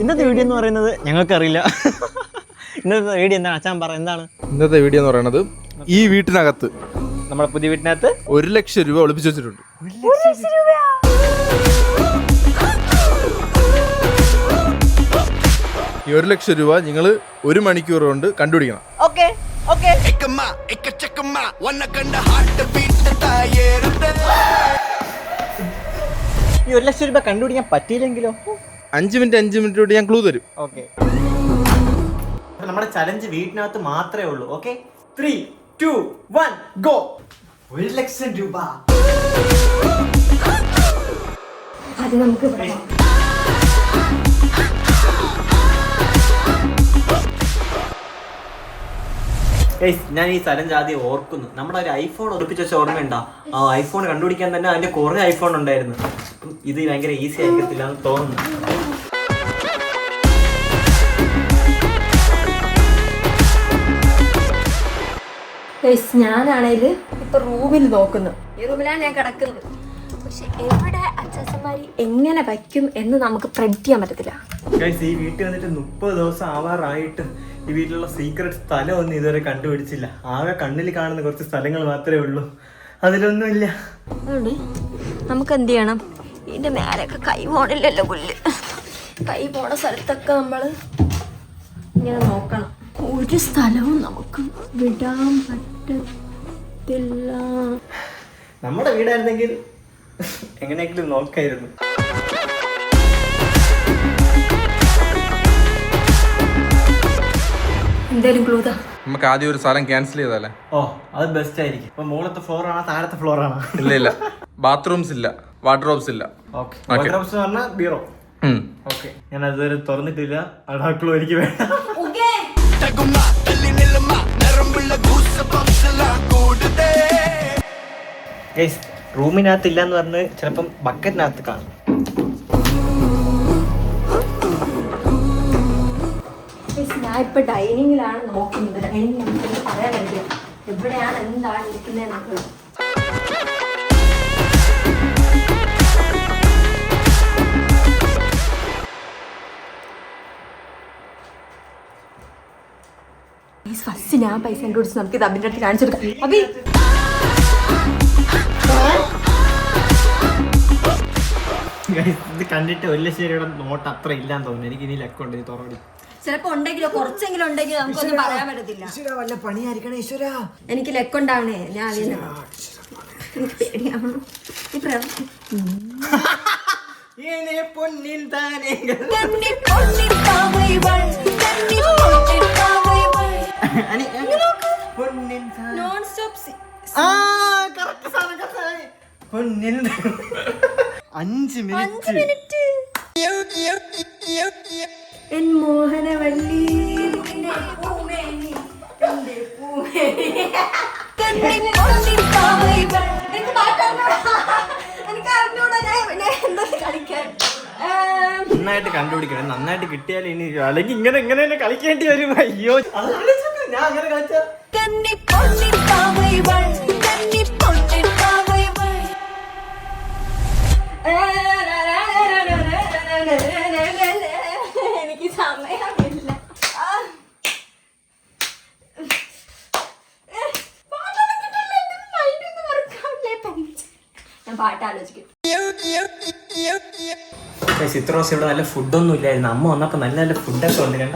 ഇന്നത്തെ വീഡിയോ എന്ന് പറയുന്നത് ഞങ്ങൾക്കറിയില്ല. ഇന്നത്തെ വീഡിയോ എന്താണ് അച്ഛൻ പറ എന്താണ്? ഇന്നത്തെ വീഡിയോ എന്ന് പറയുന്നത് ഈ വീട്ടിനകത്ത് നമ്മുടെ പുതിയ വീട്ടിനകത്ത് 1 ലക്ഷം രൂപ ഒളിപ്പിച്ചു വെച്ചിട്ടുണ്ട്. ഈ 1 ലക്ഷം രൂപ നിങ്ങൾ 1 മണിക്കൂർ കൊണ്ട് കണ്ടുപിടിക്കണം. ഈ 1 ലക്ഷം രൂപ കണ്ടുപിടിക്കാൻ പറ്റിയില്ലെങ്കിലോ 5 മിനിറ്റ് കൊണ്ട് ഞാൻ ക്ലൂ തരും. ഓക്കെ, നമ്മുടെ ചലഞ്ച് വീട്ടിനകത്ത് മാത്രമേ ഉള്ളൂ. Okay, 3, 2, 1 go. 1 ലക്ഷം രൂപ അത് നമുക്ക് ഞാൻ ഈ ചലഞ്ച് ആദ്യം ഓർക്കുന്നു. നമ്മുടെ ഒരു ഐഫോൺ ഒളിപ്പിച്ച വെച്ച ഓർമ്മയുണ്ടോ? ആ ഐഫോൺ കണ്ടുപിടിക്കാൻ തന്നെ അതിന്റെ കുറേ ഐഫോൺ ഉണ്ടായിരുന്നു. ഇത് ഭയങ്കര ഈസി ആയിരിക്കത്തില്ല എന്ന് തോന്നുന്നു. ഞാനാണേല് ഇപ്പൊ റൂമിൽ നോക്കുന്നു. ഈ റൂമിലാണ് ഞാൻ കിടക്കുന്നത്. പക്ഷെ എവിടെ അച്ഛന്മാര് എങ്ങനെ വയ്ക്കും എന്ന് നമുക്ക് പ്രെഡിക്റ്റ് ചെയ്യാൻ പറ്റത്തില്ല. ഈ വീട്ടിൽ വന്നിട്ട് 30 ദിവസം ആവാറായിട്ടും ഈ വീട്ടിലുള്ള സീക്രട്ട് സ്ഥലമൊന്നും ഇതുവരെ കണ്ടുപിടിച്ചില്ല. ആകെ കണ്ണിൽ കാണുന്ന കുറച്ച് സ്ഥലങ്ങൾ മാത്രമേ ഉള്ളൂ, അതിലൊന്നുമില്ല. അതുകൊണ്ട് നമുക്ക് എന്ത് ചെയ്യണം? ഇതിന്റെ മേലൊക്കെ കൈ പോണില്ലല്ലോ, പുല്ല്. കൈ പോണ സ്ഥലത്തൊക്കെ നമ്മള് ഇങ്ങനെ നോക്കണം. ഒരു സ്ഥലവും നമുക്ക് വിടാൻ പറ്റത്തില്ല. നമ്മുടെ വീടായിരുന്നെങ്കിൽ എങ്ങനെയെങ്കിലും നോക്കായിരുന്നു. എന്തേലും ക്ലൂതാ. നമുക്ക് ആദ്യം ഒരു സ്ഥലം ക്യാൻസൽ ചെയ്താലേ? ഓ, അത് ബെസ്റ്റ് ആയിരിക്കും. ഇപ്പൊ മുകളത്തെ ഫ്ലോർ ആണോ താഴത്തെ ഫ്ലോർ ആണോ? ഇല്ല, ബാത്റൂംസ് ഇല്ല, വാർഡ്രോബ്സ് ഇല്ല. ഓക്കെ, വാർഡ്രോബ്സ് പറഞ്ഞാൽ ബീറോ. ഓക്കെ, ഞാൻ അതുവരെ തുറന്നിട്ടില്ല. അടാക്കളോ എനിക്ക് വേണം. റൂമിനകത്ത് ഇല്ല എന്ന് പറഞ്ഞ് ചിലപ്പം ബക്കറ്റിനകത്ത് കാണും. ഞാൻ ഇപ്പൊ ഡൈനിങ്ങിലാണ് നോക്കുന്നത്. ഡൈനിങ് നമുക്ക് പറയാൻ കഴിയും എവിടെയാണ് എന്താണ് ഇരിക്കുന്നത്. ഫസ്റ്റ് ഞാൻ പൈസ കണ്ടുപിടിച്ച് നമുക്ക് ഇത് അബിന്റെ അടുത്ത് കാണിച്ചെടുക്കാം. അബി, ഇത് കണ്ടിട്ട് 1 ലക്ഷം രൂപയുടെ നോട്ട് അത്ര ഇല്ലാന്ന് തോന്നുന്നു. എനിക്ക് ഇനി ലക്കുണ്ട് തുറടി. ചിലപ്പോ ഉണ്ടെങ്കിലോ കുറച്ചെങ്കിലും ഉണ്ടെങ്കിൽ നമുക്കൊന്നും പറയാൻ പറ്റത്തില്ല. വല്ല പണിയായിരിക്കണേ ഈശ്വര. എനിക്ക് ലക്കുണ്ടാവണേ. ഞാൻ എനിക്ക് പേടിയാണ്. Non stop 5 minute. N Mohanavalli നന്നായിട്ട് കണ്ടുപിടിക്കണം. നന്നായിട്ട് കിട്ടിയാൽ ഇനി അല്ലെങ്കിൽ ഇങ്ങനെ ഇങ്ങനെ കളിക്കേണ്ടി വരും. അയ്യോ, ഞാൻ അങ്ങനെ കളിച്ച എനിക്ക് സമയമില്ല. ഞാൻ പാട്ടാലോചിക്കും. ഇത്ര ദിവസം ഇവിടെ നല്ല ഫുഡൊന്നും ഇല്ലായിരുന്നു. അമ്മ വന്നപ്പോ നല്ല നല്ല ഫുഡൊക്കെ ഉണ്ട്. കണ്ട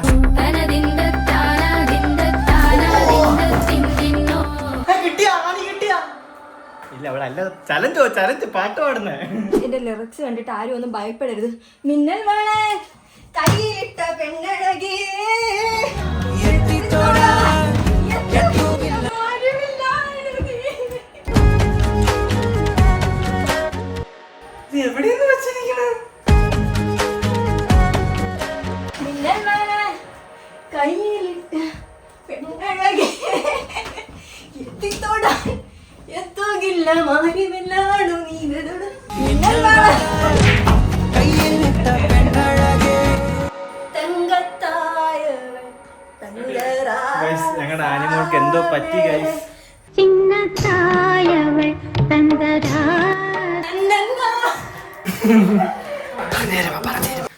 ഇല്ല, അവിടെ അല്ല ചലഞ്ച് പാട്ട് പാടുന്നേ. ഇതിന്റെ ലിറിക്സ് കണ്ടിട്ട് ആരും ഒന്നും ഭയപ്പെടരുത്. മിന്നൽ വേണേ കയ്യിലിട്ട പെണ്ണഴകി എവിടെയെന്ന് വെച്ചിരിക്കണ മിന്നൽ വേണേ കയ്യിലിട്ട പെണ്ണഴകി എത്തിത്തോടാ എത്തുകില്ല മാറിവെല്ലാണു നീ മിന്നൽ വേണേ തങ്കത്തായവൾ ഞങ്ങളുടെ ആനിമോൾക്ക് എന്തോ പറ്റി ഗൈസ്. ചിന്നത്തായവൾ തങ്കരാ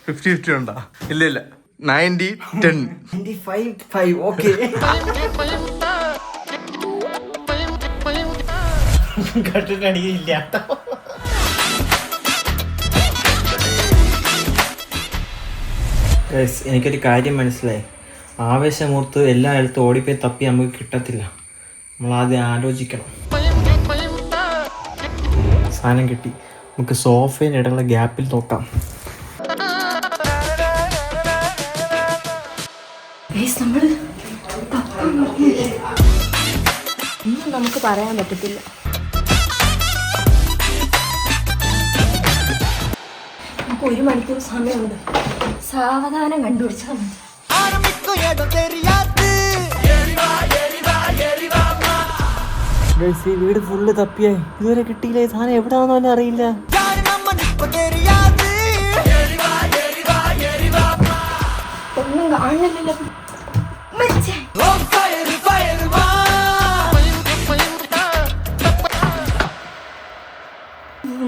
50-50 ഉണ്ടോ? ഇല്ല 90-10. 95 ഓക്കെ. കട്ടിട്ടടിയില്ല. എനിക്കൊരു കാര്യം മനസ്സിലായി. ആവേശമൂർത്ത് എല്ലായിടത്തും ഓടിപ്പോയി തപ്പി നമുക്ക് കിട്ടത്തില്ല. നമ്മളാദ്യം ആലോചിക്കണം. സാധനം കിട്ടി. നമുക്ക് സോഫയുടെ ഇടയിലുള്ള ഗ്യാപ്പിൽ നോക്കാം. നമുക്ക് പറയാൻ പറ്റത്തില്ല. നമുക്ക് 1 മണിക്കൂർ സമയമുണ്ട്. സാവധാനം കണ്ടുപിടിച്ചാൽ മതി. ഈ വീട് ഫുള്ള് തപ്പിയായി, ഇതുവരെ കിട്ടിയില്ല. ഈ സാധനം എവിടാന്ന് തന്നെ അറിയില്ല. ഒന്നും കാണുന്നില്ലല്ലോ.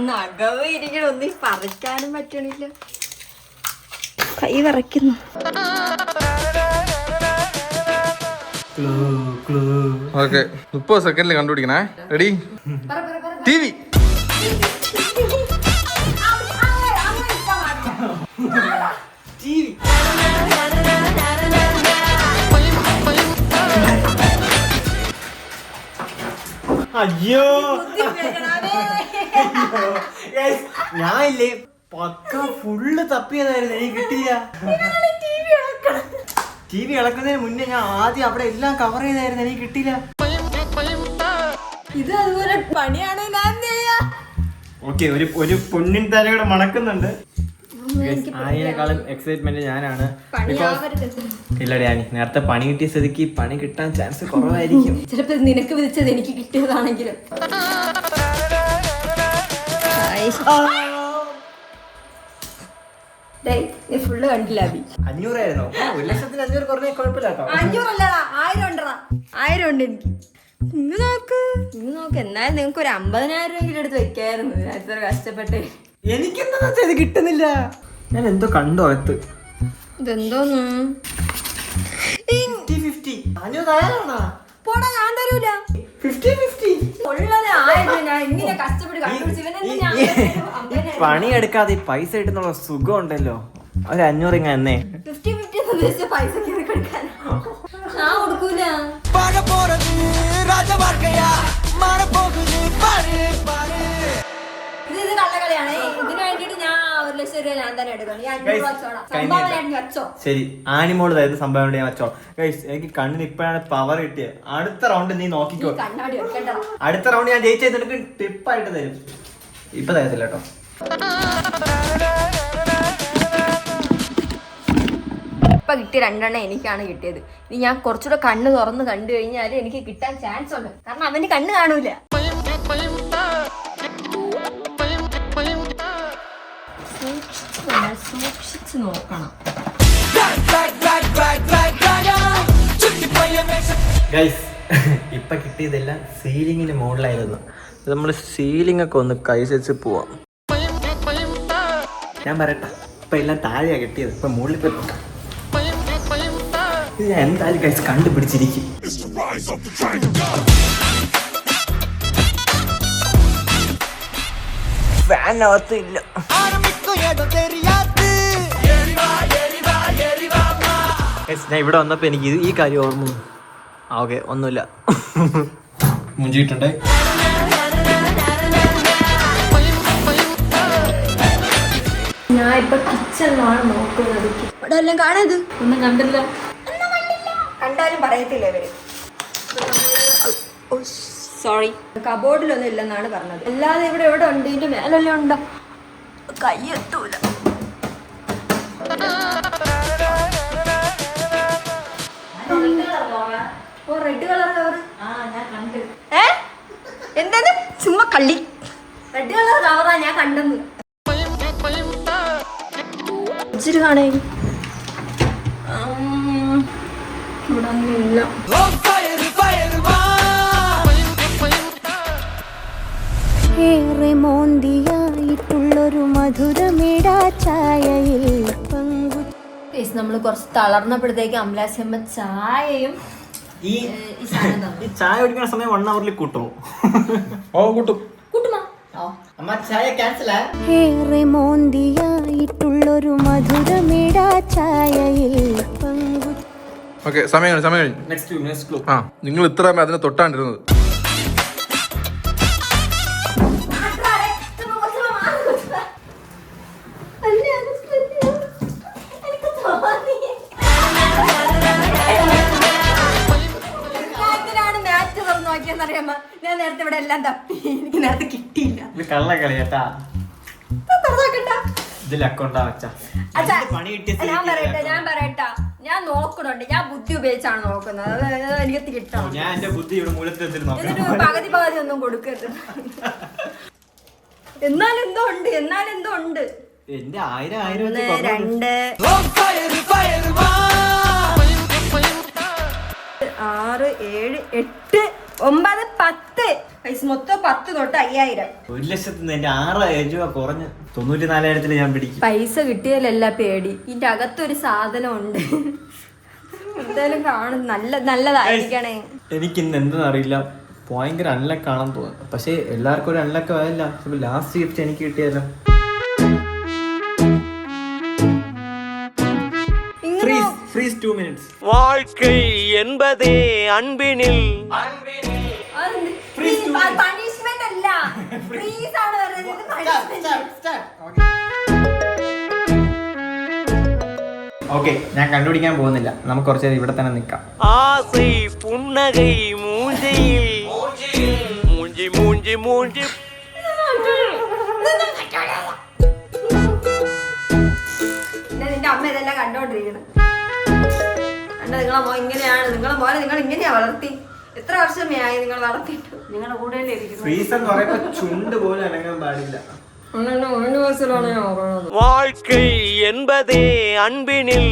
നഖവ് ഇരിക്കണം, ഒന്നും പറിക്കാനും പറ്റണില്ല. കൈ വിറയ്ക്കുന്നു. ഓക്കെ, 30 സെക്കൻഡിൽ കണ്ടുപിടിക്കണേ. റെഡി? TV. അയ്യോ, ഞാനില്ലേ പക്ക ഫുള്ള് തപ്പിയതായിരുന്നു, എനിക്ക് കിട്ടിയില്ല. TV ഇളക്കുന്നതിന് മുന്നേ ഞാൻ ആദ്യം അവിടെ എല്ലാം കവർ ചെയ്തായിരുന്നു, എനിക്ക് കിട്ടിയില്ല. ഇത് അതുപോലെ പണിയാണ്. ഓക്കെ, ഒരു പൊന്നിൻ തലയുടെ മണക്കുന്നുണ്ട്. അതിനേക്കാളും എക്സൈറ്റ്മെന്റ് ഞാനാണ്. ഇല്ലടി ആനി, നേരത്തെ പണി കിട്ടിയ സ്ഥിതിക്ക് പണി കിട്ടാൻ ചാൻസ് കുറവായിരിക്കും. ചിലപ്പോ നിനക്ക് വിധിച്ചത് എനിക്ക് കിട്ടിയതാണെങ്കിലും. നീ ഫുള്ള് കണ്ടില്ല. 500 ആയിരുന്നോ? 1,500,000 കുറഞ്ഞ കുഴപ്പമില്ല കേട്ടോ. 500 അല്ലടാ, 1000 ഉണ്ടടാ. 1000 ഉണ്ട് എനിക്ക്. ഇങ്ങ് നോക്ക്. എന്നാലും നിങ്ങൾക്ക് ഒരു 50,000 എങ്കിലും എടുത്ത് വെക്കായിരുന്നു. എത്ര കഷ്ടപ്പെട്ട്. എനിക്കെന്താ ഇത് കിട്ടുന്നില്ല. ഞാൻ എന്തോ കണ്ടോ അകത്ത്. ഇതെന്തോന്ന്? 50-50. 500,000 പോടാ, ഞാൻ തരൂല. 50-50 ഉള്ളത് 1000. ഞാൻ ഇങ്ങനെ കഷ്ടപ്പെട്ട് കണ്ടുപിടിച്ചു. പണിയെടുക്കാതെ പൈസ കിട്ടുന്നുള്ള സുഖം ഉണ്ടല്ലോ. ഒരു 500 ഇങ്ങനെ എന്നേ. 50-50 പൈസ കൊടുക്കാൻ ഞാൻ കൊടുക്കൂല. ഇത് കള്ളക്കളിയാണ്. ഇതിന് വേണ്ടിട്ട് ഞാൻ 1,00,000 രൂപ ഞാൻ തന്നെ എടുക്കണം. ഈ 500 വെച്ചോ. ശരി, ആനിമോള് തരുന്ന സംഭവം ഞാൻ വെച്ചോ. എനിക്ക് കണ്ണിന് ഇപ്പോഴാണ് പവർ കിട്ടിയത്. അടുത്ത റൗണ്ട് നീ നോക്കിക്കോ. കണ്ണാടി വെക്കണ്ട. അടുത്ത റൗണ്ട് ഞാൻ ജയിച്ചത് നിനക്ക് ടിപ്പായിട്ട് തരും. ഇപ്പൊ തരത്തില്ല കേട്ടോ. ഇപ്പൊ കിട്ടിയ 2 എനിക്കാണ് കിട്ടിയത്. ഇനി ഞാൻ കുറച്ചുകൂടെ കണ്ണ് തുറന്ന് കണ്ടു കഴിഞ്ഞാൽ എനിക്ക് കിട്ടാൻ ചാൻസ് ഉണ്ട്. കാരണം അവന് കണ്ണ് കാണൂല. സൂക്ഷിച്ച് നോക്കണം. ഗൈസ്, ഇപ്പൊ കിട്ടിയതെല്ലാം സീലിങ്ങിന് മുകളിലായിരുന്നു. നമ്മൾ സീലിംഗ് ഒക്കെ ഒന്ന് കൈസരിച്ച് പോവാം. ഞാൻ പറയട്ടെ, ഇപ്പൊ എല്ലാം താഴെയാ കിട്ടിയത്. ഇപ്പൊ മുകളിൽ പോയി നോക്കാം. ഇത് ഞാൻ എന്തായാലും ഗൈസ് കണ്ടുപിടിച്ചിരിക്കും. ഫാനകത്ത് ഇല്ല. ഞാൻ ഇവിടെ വന്നപ്പോ എനിക്ക് ഈ കാര്യം ഓർമ്മ. ഓക്കെ, ഒന്നുമില്ല. മുഞ്ചിട്ടുണ്ടേ. ഞാൻ ഇപ്പൊ കിച്ചണിലാണ് നോക്കുന്നത്. ഇവിടെ എല്ലാം കാണാത് ഒന്നും കണ്ടില്ല. കണ്ടാലും പറയത്തില്ല ഇവര്. സോറി, കബോർഡിലൊന്നും ഇല്ലെന്നാണ് പറഞ്ഞത്. അല്ലാതെ ഇവിടെ എവിടെ ഉണ്ട്? ഇതിന്റെ മേലെല്ലാം ഉണ്ടോ? കയ്യെത്തൂല. റെഡ് കളർ കവർ എന്താണ്? ചുമ്മാ കള്ളി. റെഡ് കളർ കവറാ ഞാൻ കണ്ടെന്ന്. ഇച്ചിരി കാണേ ഇവിടെ ഒന്നുമില്ല. ഏറെ മോന്തിയായിട്ടുള്ളൊരു മധുരമേടാ ചായയിൽ പങ്കു. നമ്മൾ കുറച്ച് തളർന്നപ്പോഴത്തേക്ക് അമലാശമ്മ ചായയും ഈ ചായ കുടിക്കുന്ന സമയം 1 hour കൂട്ടുമോ? ഓ കൂട്ടും. കൂട്ടുമാ അമ്മ ചായ ക്യാൻസലാ. ഏറെ മോന്തിയായിട്ടുള്ളൊരു മധുരമേടാ ചായയിൽ പങ്കു. ഓക്കെ, സമയം കഴിഞ്ഞു. Next clue. ആ, നിങ്ങൾ ഇത്ര അതിനെ തൊട്ടാണ്ടിരുന്നത്. ഞാൻ നേരത്തെ ഇവിടെ എല്ലാം തപ്പി, എനിക്ക് നേരത്തെ കിട്ടിയില്ല. ഇത് കള്ളക്കളി കേട്ടാ. ഇതിൽ അക്കൗണ്ടാ വെച്ചാ പണി കിട്ടിയ ഞാൻ പറയട്ടെ, ഞാൻ നോക്കണുണ്ട്, ഞാൻ ബുദ്ധി ഉപയോഗിച്ചാണ് നോക്കുന്നത്. അത് എനിക്ക് കിട്ടണം. ഞാൻ എന്റെ ബുദ്ധി ഇവിടെ മൂലത്തിൽ എന്നിട്ട് പകുതി ഒന്നും കൊടുക്കരുത്. എന്നാലെന്തോ ഉണ്ട് എന്റെ 1000 1 2 6 7 8 9 10 പൈസ മൊത്തം 10 തൊട്ട് 5000. 1,00,000 എന്റെ 6,000 രൂപ കുറഞ്ഞ് 94,000 ഞാൻ പിടിക്കും. പൈസ കിട്ടിയാലല്ല പേടി, ഇതിന്റെ അകത്തൊരു സാധനം ഉണ്ട്. എന്തായാലും കാണും, നല്ലതായിരിക്കണേ. എനിക്ക് ഇന്ന് എന്തെന്ന് അറിയില്ല, ഭയങ്കര അൺലക്കാണെന്ന് തോന്നുന്നു. പക്ഷെ എല്ലാവർക്കും ഒരു അൺലക്ക് ആയില്ല. ലാസ്റ്റ് ഗിഫ്റ്റ് എനിക്ക് കിട്ടിയല്ലോ. Freeze 2 minutes. வாழ்க்கை என்பதே அன்பினில் പണിഷ്മെന്റ് അല്ല, ഫ്രീസ് ആണ് പറയുന്നത്. ഓക്കെ, ഞാൻ കണ്ടുപിടിക്കാൻ പോകുന്നില്ല. നമുക്ക് കുറച്ച് നേരം ഇവിടെ തന്നെ നിൽക്കാം. ஆசை புன்னகை மூஞ்சியில் மூஞ்சி மூஞ்சி மூஞ்சி നിന്റെ അമ്മ ഇതെല്ലാം കണ്ടോണ്ടിരിക്കണം. കണ്ടോ, നിങ്ങളെ മോൻ ഇങ്ങനെയാണ്. നിങ്ങളെ മോനെ നിങ്ങൾ ഇങ്ങനെയാ വളർത്തി. എത്ര വർഷമേയായി നിങ്ങൾ വളർത്തിയിട്ട്? നിങ്ങളുടെ കൂടെ ഫ്രീസ് എന്ന് പറയുമ്പോ ചുണ്ട് പോലും അനങ്ങാൻ പാടില്ല. வாழ்க்கை என்பதே அன்பினில்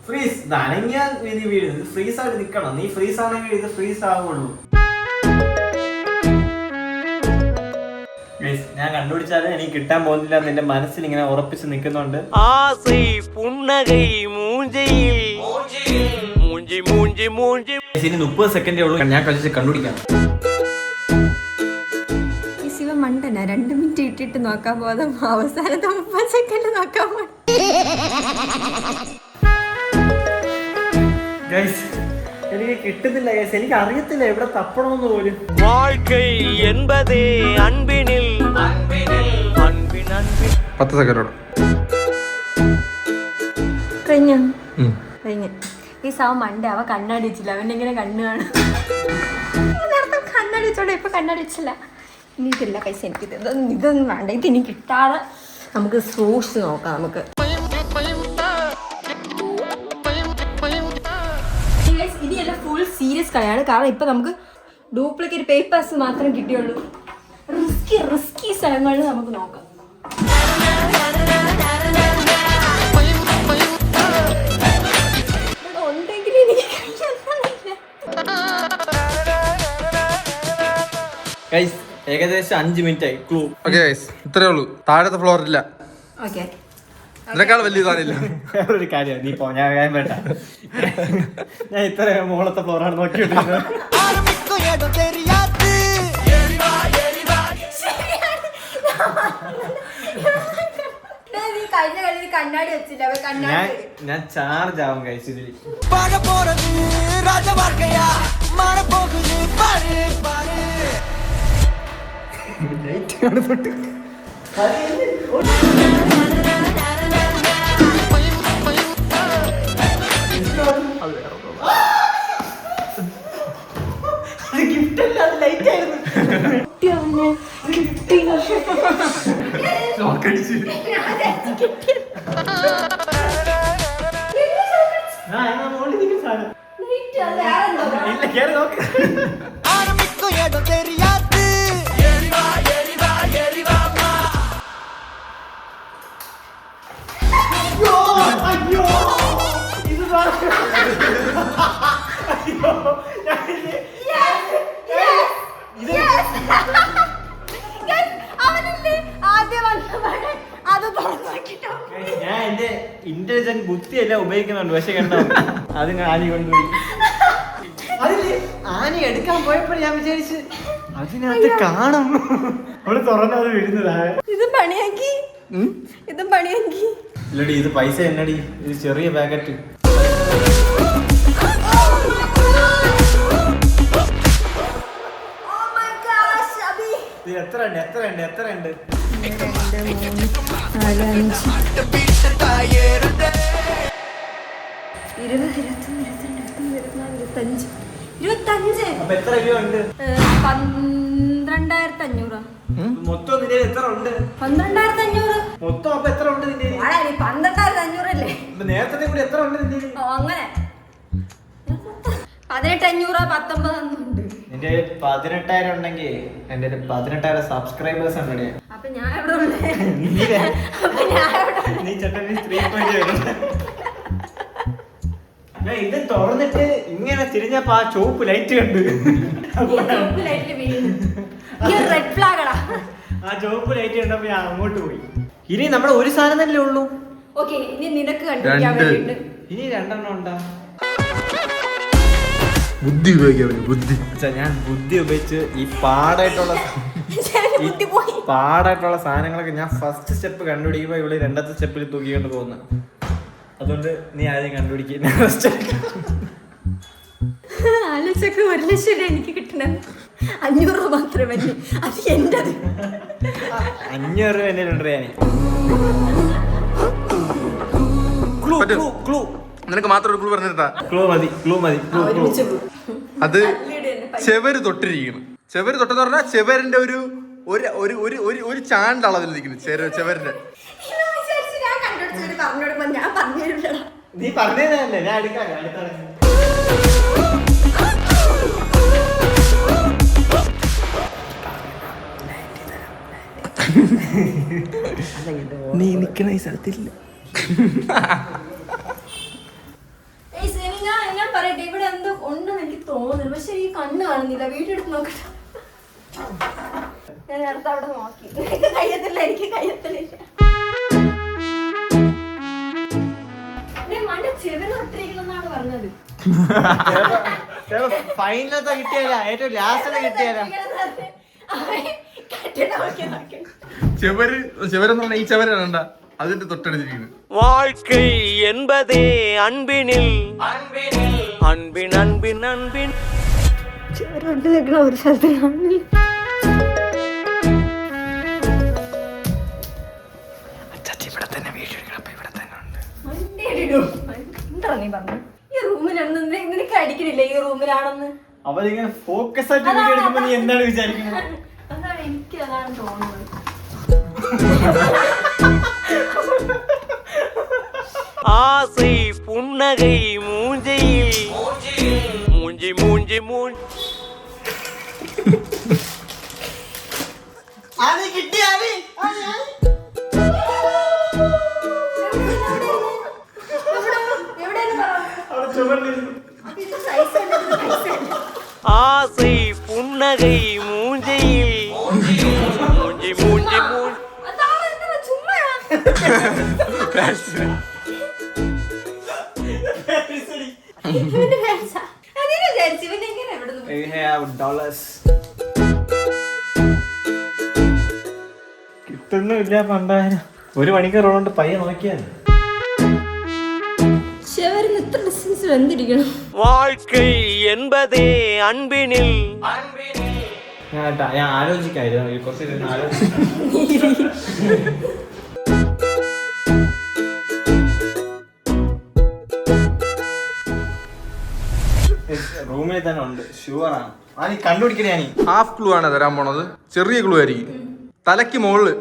ഫ്രീസ് അനങ്ങിയാ വിധി വീഴുന്നത്. ഫ്രീസ് ആയിട്ട് നിക്കണം. നീ ഫ്രീസ് ആണെങ്കിൽ ഇത് ഫ്രീസ് ആവുള്ളൂ. ഞാൻ കണ്ടുപിടിച്ചാലും എനിക്ക് കിട്ടാൻ പോകുന്നില്ല. നിന്റെ മനസ്സിൽ ഇങ്ങനെ ഉറപ്പിച്ച് നിൽക്കുന്നുണ്ട്. ஆசை புன்னகை மூஞ்சியில் மூஞ்சி மூஞ்சி மூஞ்சி. ഇനി 30 സെക്കൻഡേ ഉള്ളൂ. ഞാൻ കളിച്ച് കണ്ടുപിടിക്കാം. ഈ ശിവ മണ്ടന 2 മിനിറ്റ് ഇട്ടിട്ട് നോക്കാൻ പോകാതെ അവസാനത്തെ 30 സെക്കൻഡ് നോക്കാൻ പോയി. എനിക്ക് കിട്ടുന്നില്ല ഗൈസ്. എനിക്ക് അറിയത്തില്ല എവിടെ തപ്പണമെന്ന് പോലും. வாழ்க்கை என்பதே அன்பினில் அன்பினில் அன்பின் அன்பின் 10 സെക്കൻഡോട് കഴിഞ്ഞ ഈ സാവ് മണ്ട അവ കണ്ണാടി വെച്ചില്ല. അവൻ്റെ ഇങ്ങനെ കണ്ണ് കാണും. നേരത്തെ കണ്ണാടി വെച്ചോടെ ഇപ്പൊ കണ്ണാടി വെച്ചില്ല. എനിക്കില്ല പൈസ. എനിക്ക് ഇതൊന്നും വേണ്ട. ഇത് ഇനി കിട്ടാതെ നമുക്ക് സൂക്ഷിച്ച് നോക്കാം. നമുക്ക് ഇനിയെല്ലാം ഫുൾ സീരിയസ് കളിയാണ്. കാരണം ഇപ്പൊ നമുക്ക് ഡ്യൂപ്ലിക്കേറ്റ് പേപ്പേഴ്സ് മാത്രം കിട്ടിയുള്ളൂ. റിസ്കി സ്ഥലങ്ങളിൽ നമുക്ക് നോക്കാം. ഉണ്ടെങ്കിൽ എനിക്ക് ഗൈസ് ഏകദേശം 5 മിനിറ്റ് ആയി. ക്ലൂ. ഓക്കെ ഗൈസ്, ഇത്രേ ഉള്ളൂ. താഴത്തെ ഫ്ലോർ ഇല്ല. ഓക്കെ, ഇതിനേക്കാൾ വലിയ സാധനമില്ല. വേറൊരു കാര്യം, നീ പോ. ഞാൻ വേണ്ട. ഞാൻ ഇത്ര മോളത്തെ ഫ്ലോറാണ് നോക്കിയിട്ടുണ്ട്. കഴിഞ്ഞ കളി കണ്ണാടി വെച്ചില്ല. ഞാൻ ചാർജ് ആവും ഗൈസ് ഇതിൽ. ഞാൻ എന്റെ ഇന്റലിജന്റ് ബുദ്ധിയല്ല ഉപയോഗിക്കുന്നുണ്ട്, പക്ഷെ കണ്ടോ അതിന് ആനി കൊണ്ടുപോയി. അതില് ആനി എടുക്കാൻ പോയപ്പോൾ ഞാൻ വിചാരിച്ച് അതിനകത്ത് കാണും, അവള് തുറന്നത് വീഴുന്നതാ. ഇത് പണിയാക്കി, ഇതും പണിയാക്കി. ഇല്ലടി ഇത് പൈസ എന്നടി, ഇത് ചെറിയ പാക്കറ്റ്. ഇത് എത്ര ഉണ്ട്? 25. അപ്പൊ എത്ര രൂപ ഉണ്ട്? 12,500. മൊത്തം നിന്റെ എത്ര ഉണ്ട്? 12,500. മൊത്തം അപ്പൊ എത്ര ഉണ്ട് നിന്റെ? 12,500 അല്ലേ? നേരത്തെ കൂടി എത്ര ഉണ്ട് നിന്റെ? അങ്ങനെ 18,500, 19 ഉണ്ട്. നിന്റെ 18,000 ഉണ്ടെങ്കിൽ എന്റെ 18,000 സബ്സ്ക്രൈബേഴ്സ് ഉണ്ട്. അപ്പൊ ഞാൻ എവിടെ ഉള്ളേ? അപ്പൊ ഞാൻ എവിടെ ഉള്ളേ? നീ ചേട്ടൻ 3 പോയിന്റ് വരും. ഇത് തുറന്നിട്ട് ഇങ്ങനെ തിരിഞ്ഞപ്പോ ആ ചുവപ്പ് ലൈറ്റ് കണ്ട്, റെഡ് ഫ്ലാഗടാ. ആ ചുവപ്പ് ലൈറ്റ് കണ്ടപ്പോ ഞാൻ അങ്ങോട്ട് പോയി. ഇനി നമ്മുടെ ഒരു സാധനം തന്നെ ഉള്ളൂ. ഓക്കെ, ഇനി നിനക്ക് കണ്ടുപിടിക്കാൻ വേണ്ടിട്ട് ഇനി 2 എണ്ണം ഉണ്ടാ. ബുദ്ധി ഉപയോഗിക്കാൻ ബുദ്ധി. ഞാൻ ബുദ്ധി ഉപയോഗിച്ച് ഈ പാടായിട്ടുള്ള സാധനങ്ങളൊക്കെ ഞാൻ ഫസ്റ്റ് സ്റ്റെപ്പ് കണ്ടുപിടിക്കുമ്പോ ഇവിടെ 2ാമത്തെ സ്റ്റെപ്പിൽ തൂക്കിക്കൊണ്ട് പോകുന്നത്. അതുകൊണ്ട് നീ ആദ്യം കണ്ടുപിടിക്കുന്ന ആലോചിച്ചൊക്കെ 1 ലക്ഷം രൂപ എനിക്ക് കിട്ടണം. 500 രൂപ മാത്രമേ, അത് എന്റത്. 500 രൂപ എന്നെ ഉണ്ട്. നിനക്ക് മാത്രം ഒരു ക്ലൂ പറഞ്ഞിട്ടാ. ക്ലൂ മതി. അത് ചെവര് തൊട്ടിരിക്കുന്നു. ചെവര് തൊട്ടെന്ന് പറഞ്ഞാൽ ചെവരിന്റെ ഒരു ഒരു ചാണ്ട് അളവിൽ നിൽക്കുന്നു ചെവരിന്റെ. നീ പറഞ്ഞതല്ലേ, ഞാൻ എടുക്കാം. നീ നിക്കണ ഈ സ്ഥലത്തില്ല. ഞാൻ പറയട്ടെ, ഇവിടെ എന്തോ ഉണ്ടെന്ന് എനിക്ക് തോന്നുന്നു, പക്ഷെ ഈ കണ്ണ് കാണുന്നില്ല. വീഡിയോ എടുത്ത് നോക്കട്ടെ. ഞാൻ നേരത്തെ അവിടെ നോക്കി. കഴിയത്തില്ല, എനിക്ക് കഴിയത്തില്ല. ചെവിനൊട്ടിരിക്കണമെന്നാണ് പറഞ്ഞത്. ഫൈനലത്തെ കിട്ടിയല്ല, ഏറ്റവും ലാസ്റ്റ് കിട്ടിയല്ല. ചെവരെന്ന് പറഞ്ഞാൽ ഈ ചെവരണ്ട, അതിന്റെ തൊട്ടടുത്തിരിക്കുന്നു. வாழ்க்கை என்பதே அன்பினில் அன்பின் அன்பின் அன்பின் ചെവിനൊട്ടി നിൽക്കണ ഒരു സ്ഥലത്ത് കാണില്ല. ഇവിടെ തന്നെ വീഡിയോ എടുക്കണം. അപ്പൊ ഇവിടെ തന്നെ ഉണ്ട്. എന്താ നീ പറഞ്ഞു? ഈ റൂമിലാണെന്ന് നിനക്ക് അടിക്കണില്ല? ഈ റൂമിലാണെന്ന് അവരിങ്ങനെ ഫോക്കസ് ആയിട്ട് വീഡിയോ എടുക്കുമ്പോ നീ എന്താണ് വിചാരിക്കുന്നത്? അതാണ് എനിക്ക് അതാണ് തോന്നുന്നത്. ஆசை புன்னகை மூஞ்சியில் மூஞ்சி மூஞ்சி மூஞ்சி അത് കിട്ടിയാല് ஆசை புன்னகை மூஞ்சியில் மூஞ்சி மூஞ்சி மூஞ்சி കിട്ടുന്നില്ല. 2000 1 മണിക്കൂർ കൊണ്ട് പയ്യെ നോക്കിയാൽ வாழ்க்கை என்பதே அன்பினில் ഞാൻ ആലോചിക്കായിരുന്നു കുറച്ച് റൂമിൽ തന്നെ ഉണ്ട്. ഷുവറാണ്. നീ കണ്ടുപിടിക്കണേ. ഞാൻ ഹാഫ് ക്ലൂ ആണ് തരാൻ പോണത്. ചെറിയ ക്ലൂ ആയിരിക്കും. തലക്ക് മുകളില്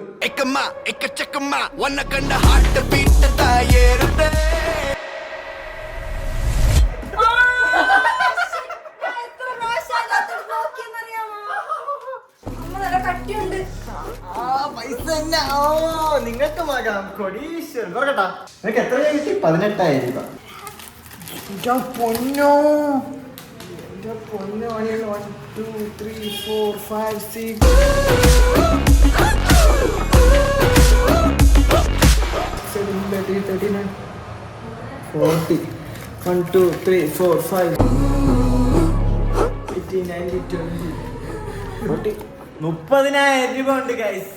നിങ്ങൾക്ക് കൊടീശ്വരൻ കേട്ടാ. നിനക്ക് എത്ര കിട്ടി? 18,000 രൂപ. പൊന്നോ 1 2 3 4 5 6 40, 1, 2, 3, 4, 5, 80, 90, 20, 40. 30,000 രൂപ ഉണ്ട് ഗൈസ്.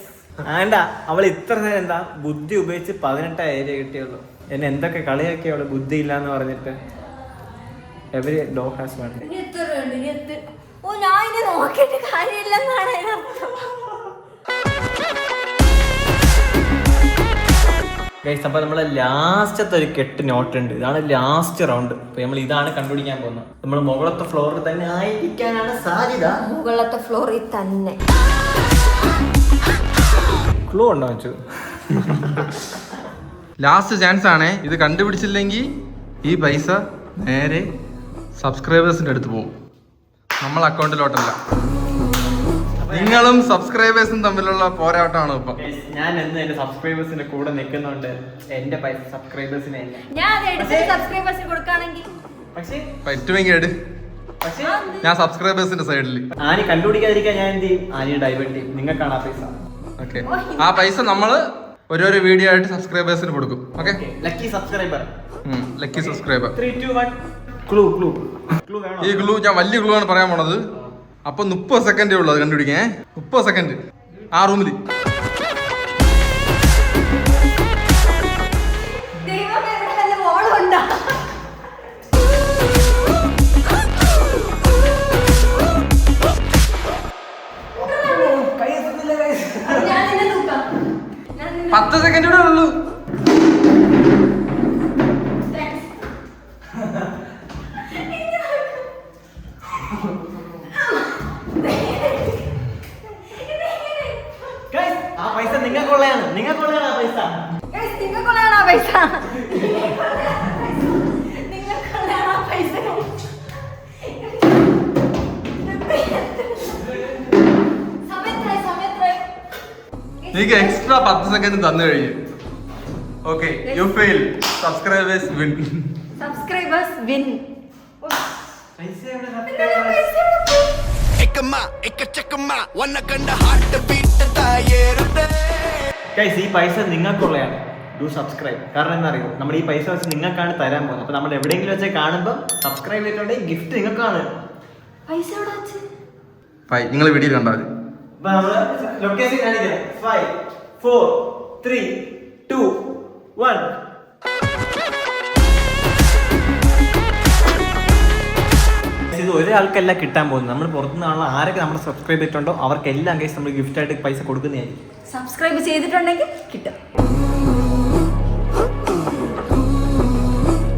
ആണ്ടാ അവൾ ഇത്ര നേരം എന്താ ബുദ്ധി ഉപയോഗിച്ച് 18,000 കിട്ടിയുള്ളൂ. എന്നെ എന്തൊക്കെ കളിയാക്കി അവള് ബുദ്ധി ഇല്ലാന്ന് പറഞ്ഞിട്ട്. Every dog has one. ഓ ഞാൻ ഇനി നോക്കിയിട്ട് കാര്യമില്ലെന്നാണ് അതിനർത്ഥം. ഗൈസ് അപ്പോൾ നമ്മളെ ലാസ്റ്റത്തെ ഒരു കെട്ട് നോട്ട് ഉണ്ട്. ഇതാണ് ലാസ്റ്റ് റൗണ്ട്. അപ്പൊ നമ്മൾ ഇതാണ് കണ്ടുപിടിക്കാൻ പോകുന്നത്. നമ്മൾ മുകളത്തെ ഫ്ലോറിൽ തന്നെ ആയിരിക്കാനാണ് സാധ്യത. മുകളിലത്തെ ഫ്ലോറിൽ തന്നെ. ക്ലൂ ഉണ്ടോ വെച്ചു? ലാസ്റ്റ് ചാൻസ് ആണേ. ഇത് കണ്ടുപിടിച്ചില്ലെങ്കിൽ ഈ പൈസ നേരെ സബ്സ്ക്രൈബേഴ്സിന്റെ അടുത്ത് പോകും, നമ്മൾ അക്കൗണ്ടിലോട്ടല്ല. നിങ്ങളും സബ്സ്ക്രൈബേഴ്സും തമ്മിലുള്ള പോരാട്ടമാണ് ഇപ്പൊ. ഞാൻ എന്ന് എന്റെ സബ്സ്ക്രൈബേഴ്സിന്റെ കൂടെ നിൽക്കുന്നുണ്ട്. എന്റെ പൈസ സബ്സ്ക്രൈബേഴ്സിനെ ഞാൻ സബ്സ്ക്രൈബേഴ്സിന് കൊടുക്കുകയാണെങ്കിൽ പക്ഷേ പറ്റുമെങ്കിൽ എടു. പക്ഷേ ഞാൻ സബ്സ്ക്രൈബേഴ്സിന്റെ സൈഡിൽ. ആനി കണ്ടുപിടിക്കാതിരിക്കാൻ ഞാൻ എന്ത് ചെയ്യും? ആനി ഡൈവേർട്ട് ചെയ്യും. നിങ്ങൾക്കാണ് ആ പൈസ. ഓക്കെ, ആ പൈസ നമ്മള് ഓരോരോ വീഡിയോ ആയിട്ട് സബ്സ്ക്രൈബേഴ്സിന് കൊടുക്കും. Okay, lucky subscriber. Lucky subscriber. 3, 2, 1. Clue clue clue വേണോ? ഈ ഗ്ലൂ ഞാൻ വലിയ ഗ്ലൂ ആണ് പറയാൻ പോണത്. അപ്പൊ 30 സെക്കൻഡേ ഉള്ളൂ അത് കണ്ടുപിടിക്കാൻ. 30 സെക്കൻഡ് ആ റൂമിൽ. പത്ത് സെക്കൻഡ് കൂടെ ഉള്ളൂ. ആ പൈസ നിങ്ങൾക്കുള്ളതാണ്. നിങ്ങൾക്കുള്ളതാണ് ആ പൈസ. നിങ്ങൾക്കുള്ളതാണ് ആ പൈസ. നിങ്ങൾക്കുള്ളതാണ് ആ പൈസ. എനിക്ക് എക്സ്ട്രാ 10 സെക്കൻഡ് തന്നു കഴിഞ്ഞു. Okay, U fail. Subscribers win. Subscribers win. പൈസ എവിടെ? ഗൈസ് ഈ പൈസ നിങ്ങൾക്കുള്ളതാണ്. Do subscribe. കാരണം എന്താ അറിയോ, നമ്മൾ ഈ പൈസ വെച്ച് നിങ്ങൾക്കാണ് തരാൻ പോകുന്നത്. അപ്പൊ നമ്മൾ എവിടെയെങ്കിലും വെച്ച് കാണുമ്പോൾ സബ്സ്ക്രൈബ് ചെയ്തിട്ടുണ്ടെങ്കിൽ ഗിഫ്റ്റ് നിങ്ങൾക്കാണ്. പൈസ എവിടെ വെച്ച്? നിങ്ങൾ വീഡിയോ കണ്ടാൽ മതി. അപ്പൊ നമ്മള് ലൊക്കേഷൻ കാണിക്കാം. 5, 4, 3, 2, 1. ഇത് ഒരാൾക്കല്ല കിട്ടാൻ പോകുന്നത്. നമ്മൾ പുറത്തുനിന്നുള്ള ആരൊക്കെ നമ്മൾ സബ്സ്ക്രൈബ് ചെയ്തിട്ടുണ്ടോ അവർക്കെല്ലാം കേസ് നമ്മൾ ഗിഫ്റ്റ് ആയിട്ട് പൈസ കൊടുക്കുന്നതായിരിക്കും. സബ്സ്ക്രൈബ് ചെയ്തിട്ടുണ്ടെങ്കിൽ കിട്ടും.